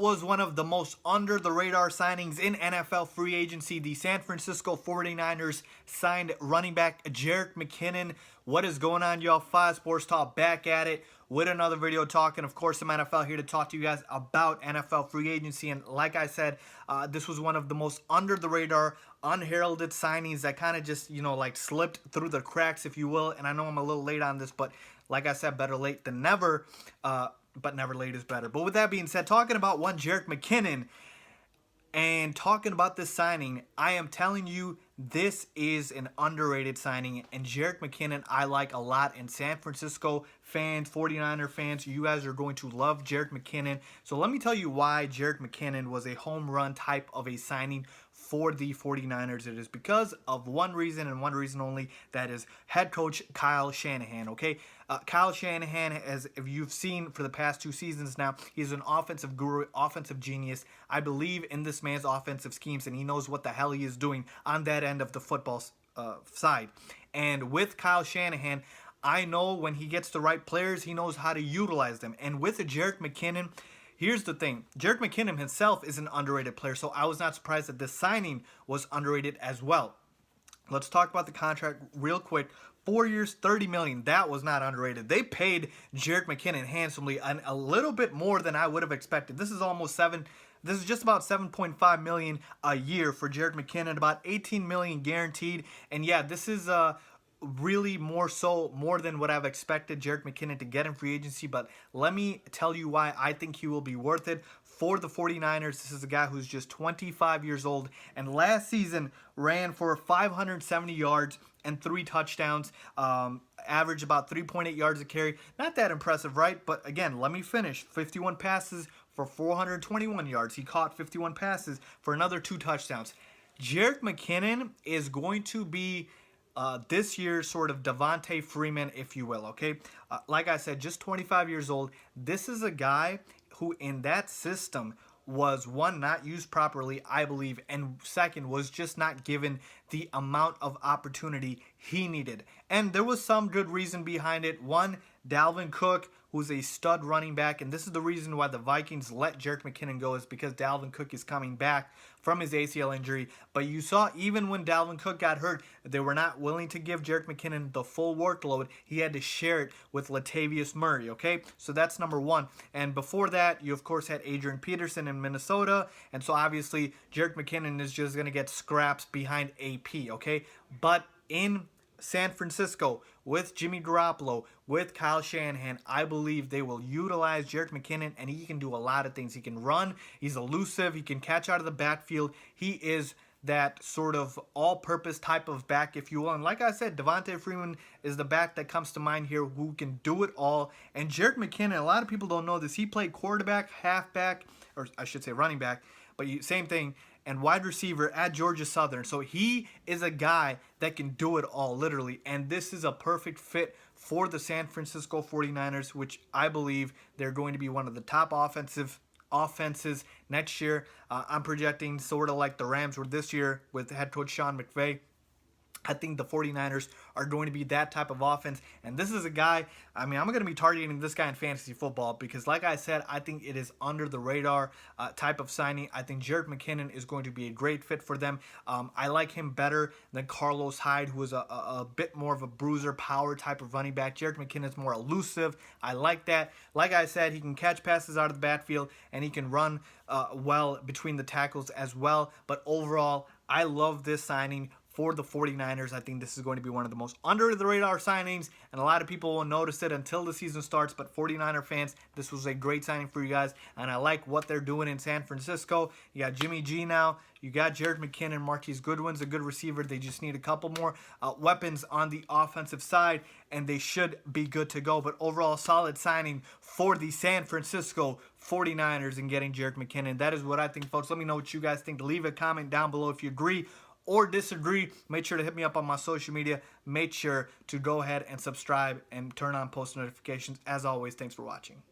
was one of the most under-the-radar signings in NFL free agency. The San Francisco 49ers signed running back Jerick McKinnon. What is going on, y'all? Five Sports Talk back at it with another video talking, of course, some NFL, here to talk to you guys about NFL free agency. And like I said, this was one of the most under-the-radar, unheralded signings that kind of just, like slipped through the cracks, if you will. And I know I'm a little late on this, but like I said, better late than never. But never late is better. But with that being said, talking about one Jerick McKinnon and talking about this signing, I am telling you, this is an underrated signing. And Jerick McKinnon, I like a lot. And San Francisco fans, 49er fans, you guys are going to love Jerick McKinnon. So let me tell you why Jerick McKinnon was a home run type of a signing for the 49ers. It is because of one reason and one reason only. That is head coach Kyle Shanahan, okay? Kyle Shanahan, as if you've seen for the past 2 seasons now, he's an offensive guru, offensive genius. I believe in this man's offensive schemes, and he knows what the hell he is doing on that end of the football side. And with Kyle Shanahan, I know when he gets the right players, he knows how to utilize them. And with Jerick McKinnon, here's the thing. Jerick McKinnon himself is an underrated player, so I was not surprised that this signing was underrated as well. Let's talk about the contract real quick. 4 years, $30 million. That was not underrated. They paid Jerick McKinnon handsomely, and a little bit more than I would have expected. This is This is just about $7.5 million a year for Jerick McKinnon, about $18 million guaranteed. And yeah, this is really more than what I've expected Jerick McKinnon to get in free agency. But let me tell you why I think he will be worth it for the 49ers. This is a guy who's just 25 years old, and last season ran for 570 yards and 3 touchdowns, average about 3.8 yards a carry. Not that impressive, right? But again, let me finish. 51 passes for 421 yards. He caught 51 passes for another 2 touchdowns. Jerick McKinnon is going to be this year's sort of Devontae Freeman, if you will, okay? Like I said, just 25 years old. This is a guy who in that system was, one, not used properly, I believe, and second, was just not given the amount of opportunity he needed. And there was some good reason behind it. One, Dalvin Cook, who's a stud running back, and this is the reason why the Vikings let Jerick McKinnon go, is because Dalvin Cook is coming back from his ACL injury. But you saw even when Dalvin Cook got hurt, they were not willing to give Jerick McKinnon the full workload. He had to share it with Latavius Murray, okay? So that's number one. And before that, you of course had Adrian Peterson in Minnesota, and so obviously Jerick McKinnon is just going to get scraps behind AP, okay? But in San Francisco, with Jimmy Garoppolo, with Kyle Shanahan, I believe they will utilize Jerick McKinnon, and he can do a lot of things. He can run, he's elusive, he can catch out of the backfield. He is that sort of all-purpose type of back, if you will. And like I said, Devontae Freeman is the back that comes to mind here who can do it all. And Jerick McKinnon, a lot of people don't know this, he played quarterback, halfback, or I should say running back, but same thing, and wide receiver at Georgia Southern. So he is a guy that can do it all, literally. And this is a perfect fit for the San Francisco 49ers, which I believe they're going to be one of the top offenses next year. I'm projecting sort of like the Rams were this year with head coach Sean McVay. I think the 49ers are going to be that type of offense. And this is a guy, I'm going to be targeting this guy in fantasy football because, like I said, I think it is under the radar type of signing. I think Jerick McKinnon is going to be a great fit for them. I like him better than Carlos Hyde, who is a bit more of a bruiser, power type of running back. Jerick McKinnon is more elusive. I like that. Like I said, he can catch passes out of the backfield, and he can run well between the tackles as well. But overall, I love this signing for the 49ers. I think this is going to be one of the most under-the-radar signings, and a lot of people won't notice it until the season starts. But 49er fans, this was a great signing for you guys, and I like what they're doing in San Francisco. You got Jimmy G now. You got Jerick McKinnon. Marquise Goodwin's a good receiver. They just need a couple more weapons on the offensive side, and they should be good to go. But overall, solid signing for the San Francisco 49ers in getting Jerick McKinnon. That is what I think, folks. Let me know what you guys think. Leave a comment down below if you agree or disagree. Make sure to hit me up on my social media. Make sure to go ahead and subscribe and turn on post notifications. As always, thanks for watching.